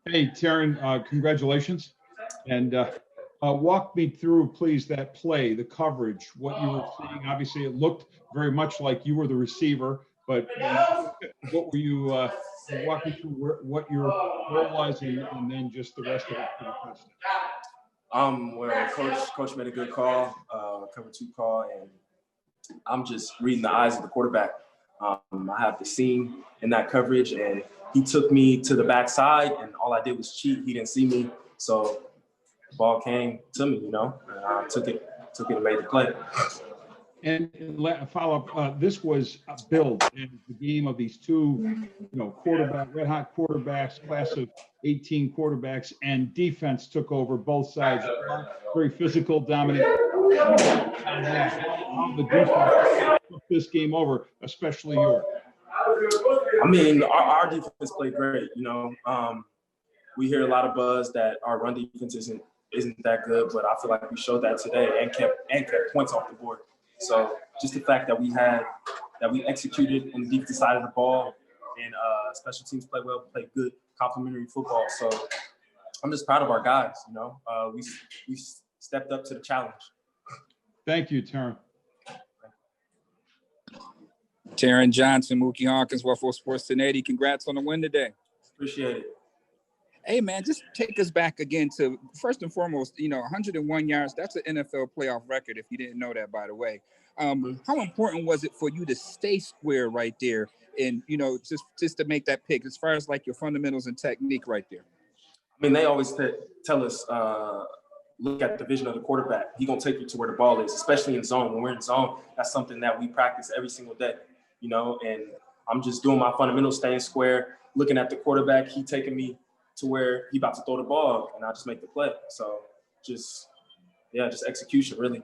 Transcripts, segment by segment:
Hey, Taron, congratulations. And walk me through, please, that play, the coverage, what you were seeing. Obviously, it looked very much like you were the receiver, but what were you, walk me through what your role was and then just the rest of it for the touchdown. Well, coach made a good call, cover 2 call, and I'm just reading the eyes of the quarterback. I have the seam in that coverage, and he took me to the backside, and all I did was cheat. He didn't see me, so the ball came to me, and I took it and made the play. And follow up, this was a build in the game of these 2, red hot quarterbacks, class of 18 quarterbacks, and defense took over both sides. Very physical, dominant. How the defense took this game over, especially yours. I mean, our defense played great. We hear a lot of buzz that our run defense isn't that good, but I feel like we showed that today and kept points off the board. So just the fact that we executed on the defensive side of the ball, and special teams played well, played good complementary football. So I'm just proud of our guys. We stepped up to the challenge. Thank you, Taron. Taron Johnson, Mookie Hawkins, Waffle Sports 1080. Congrats on the win today. Appreciate it. Hey, man, just take us back again to, first and foremost, 101 yards. That's an NFL playoff record, if you didn't know that, by the way. How important was it for you to stay square right there and, just to make that pick as far as like your fundamentals and technique right there? I mean, they always tell us, look at the vision of the quarterback. He's going to take you to where the ball is, especially in zone. When we're in zone, that's something that we practice every single day, and I'm just doing my fundamentals, staying square, looking at the quarterback. He taking me to where he about to throw the ball, and I just make the play. So just execution, really.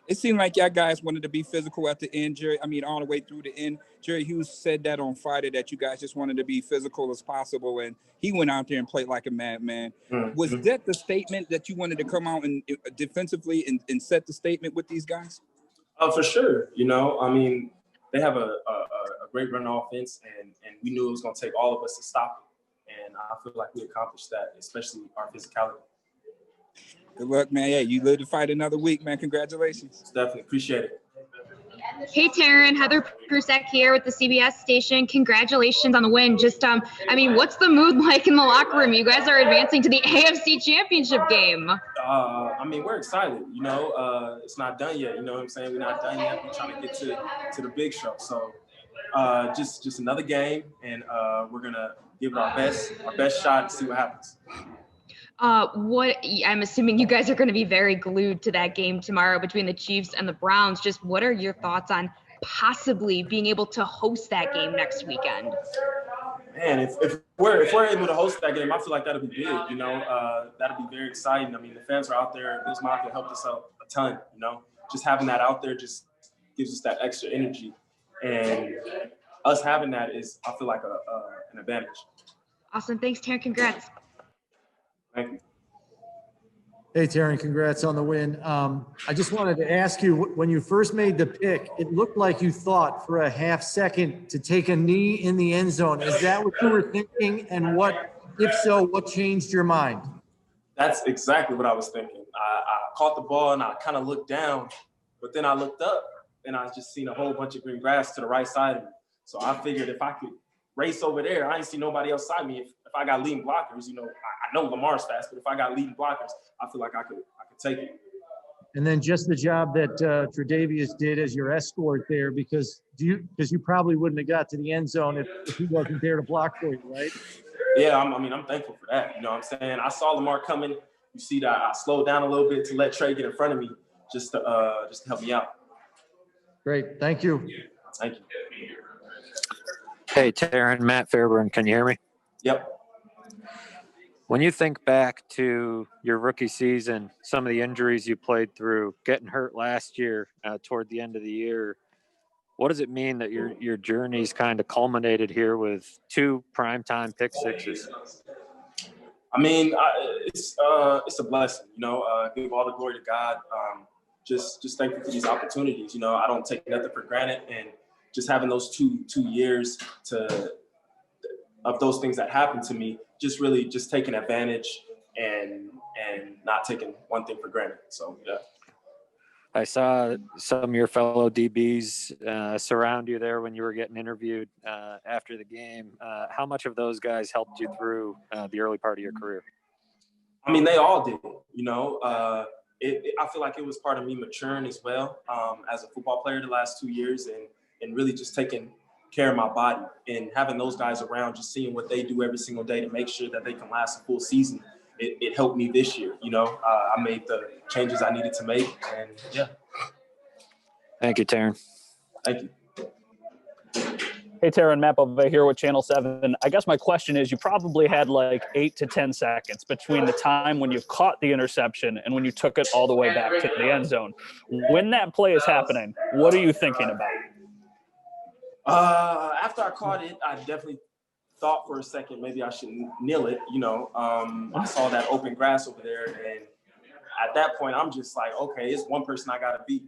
It seemed like y'all guys wanted to be physical at the end, Jerry. I mean, all the way through the end. Jerry Hughes said that on Friday, that you guys just wanted to be physical as possible, and he went out there and played like a madman. Mm-hmm. Was that the statement that you wanted to come out and defensively and set the statement with these guys? For sure. I mean, they have a great run offense, and we knew it was going to take all of us to stop it. And I feel like we accomplished that, especially our physicality. Good luck, man. Yeah, you live to fight another week, man. Congratulations. Definitely. Appreciate it. Hey, Taron. Heather Prusek here with the CBS station. Congratulations on the win. Just, what's the mood like in the locker room? You guys are advancing to the AFC Championship game. We're excited. It's not done yet. You know what I'm saying? We're not done yet. We're trying to get to the big show. So just another game, and we're going to give it our best shot and see what happens. I'm assuming you guys are going to be very glued to that game tomorrow between the Chiefs and the Browns. Just what are your thoughts on possibly being able to host that game next weekend? Man, if we're able to host that game, I feel like that'll be big. That'll be very exciting. I mean, the fans are out there. This market helped us out a ton. Just having that out there just gives us that extra energy, and us having that is, I feel like, an advantage. Awesome. Thanks, Taron. Congrats. Thank you. Hey, Taron, congrats on the win. I just wanted to ask you, when you first made the pick, it looked like you thought for a half second to take a knee in the end zone. Is that what you were thinking? And if so, what changed your mind? That's exactly what I was thinking. I caught the ball and I kind of looked down, but then I looked up and I just seen a whole bunch of green grass to the right side of me. So I figured if I could race over there, I didn't see nobody else side me. If I got leading blockers, I know Lamar's fast, but if I got leading blockers, I feel like I could take it. And then just the job that Tre'Davious did as your escort there, because you probably wouldn't have got to the end zone if he wasn't there to block for you, right? Yeah, I'm thankful for that. You know what I'm saying? I saw Lamar coming. You see that I slowed down a little bit to let Trey get in front of me just to help me out. Great. Thank you. Thank you. Hey, Taron, Matt Fairburn, can you hear me? Yep. When you think back to your rookie season, some of the injuries you played through, getting hurt last year toward the end of the year, what does it mean that your journey's kind of culminated here with 2 primetime pick sixes? I mean, it's a blessing, give all the glory to God. Just thankful for these opportunities. I don't take nothing for granted, and just having those two years of those things that happened to me just really just taking advantage and not taking one thing for granted. So, yeah. I saw some of your fellow DBs surround you there when you were getting interviewed after the game. How much of those guys helped you through the early part of your career? I mean, they all did, you know. I feel like it was part of me maturing as well as a football player the last 2 years and really just taking care of my body and having those guys around, just seeing what they do every single day to make sure that they can last a full season. It helped me this year, you know. I made the changes I needed to make, and yeah. Thank you, Taron. Thank you. Hey, Taron, Matt over here with Channel 7. I guess my question is, you probably had like 8 to 10 seconds between the time when you caught the interception and when you took it all the way back to the end zone. When that play is happening, what are you thinking about? After I caught it, I definitely thought for a second maybe I should kneel it, you know. I saw that open grass over there, and at that point I'm just like, okay, it's one person I gotta beat,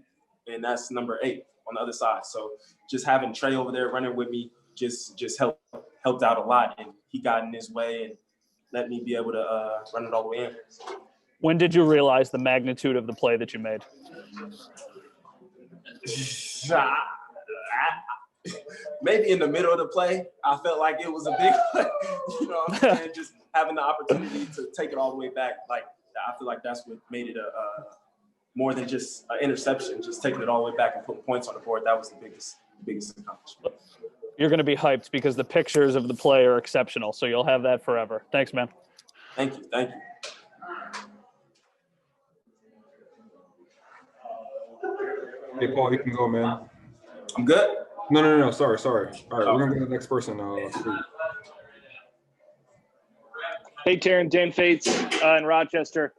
and that's number 8 on the other side. So just having Trey over there running with me just helped out a lot, and he got in his way and let me be able to run it all the way in. When did you realize the magnitude of the play that you made? Maybe in the middle of the play, I felt like it was a big play, you know what I'm saying? Just having the opportunity to take it all the way back, like I feel like that's what made it a more than just an interception, just taking it all the way back and putting points on the board. That was the biggest accomplishment. You're going to be hyped because the pictures of the play are exceptional, so you'll have that forever. Thanks, man. Thank you. Hey, Paul, you can go, man. I'm good? No. Sorry. All right, we're going to go to the next person now. Hey, Taron, Dan Fates in Rochester.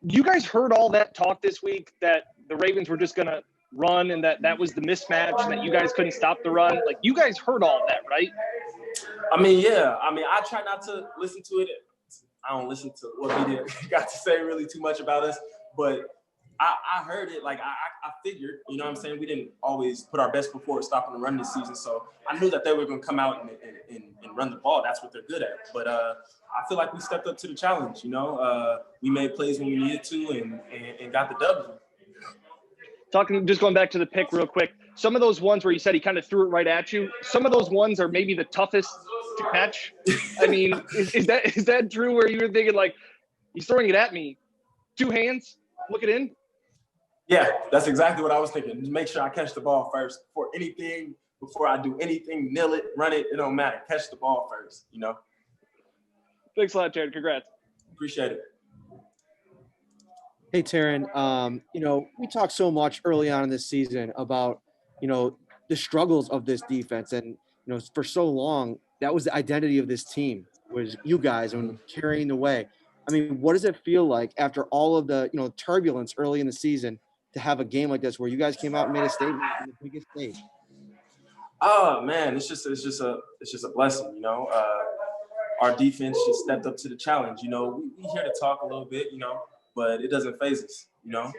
You guys heard all that talk this week that the Ravens were just going to run and that was the mismatch, that you guys couldn't stop the run? Like, you guys heard all that, right? I mean, yeah. I mean, I try not to listen to it. I don't listen to what media got to say really too much about us, but I heard it. Like, I figured, you know what I'm saying? We didn't always put our best foot forward stopping the run this season, so I knew that they were going to come out and run the ball. That's what they're good at. But I feel like we stepped up to the challenge, you know? We made plays when we needed to and got the W. Just going back to the pick real quick, some of those ones where you said he kind of threw it right at you, some of those ones are maybe the toughest to catch. I mean, is that true, where you were thinking, like, he's throwing it at me, 2 hands, look it in? Yeah, that's exactly what I was thinking. Just make sure I catch the ball first before I do anything, kneel it, run it, it don't matter. Catch the ball first, you know? Thanks a lot, Jared. Congrats. Appreciate it. Hey, Taron, you know, we talked so much early on in this season about, you know, the struggles of this defense. And, you know, for so long, that was the identity of this team, was you guys and carrying the way. I mean, what does it feel like after all of the, you know, turbulence early in the season to have a game like this where you guys came out and made a statement on the biggest stage? Oh man, it's just a blessing, you know. Our defense just stepped up to the challenge. You know, we here to talk a little bit, you know, but it doesn't faze us, you know.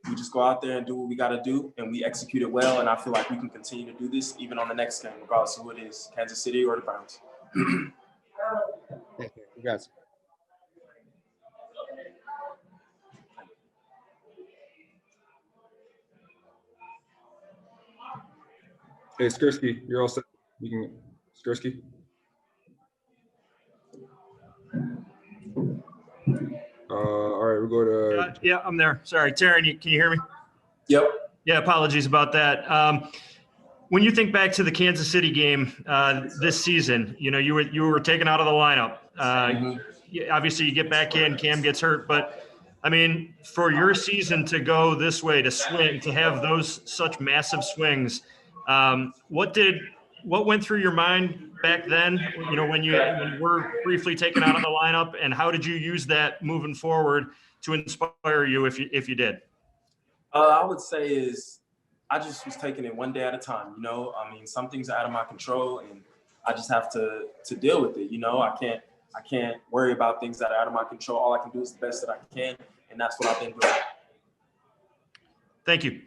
We just go out there and do what we got to do, and we execute it well. And I feel like we can continue to do this even on the next game, regardless of who it is, Kansas City or the Browns. Thank you. Congrats. Hey, Skursky, you're all set. You can, Skursky. All right, we'll go to. Yeah, I'm there. Sorry, Taron, can you hear me? Yep. Yeah, apologies about that. When you think back to the Kansas City game this season, you know, you were taken out of the lineup. Obviously, you get back in, Cam gets hurt, but I mean, for your season to go this way, to swing, to have those such massive swings, what went through your mind back then, you know, when you were briefly taken out of the lineup, and how did you use that moving forward to inspire you if you did? I would say is I just was taking it one day at a time, you know. I mean, some things are out of my control and I just have to deal with it, you know. I can't worry about things that are out of my control. All I can do is the best that I can, and that's what I've been doing. Thank you.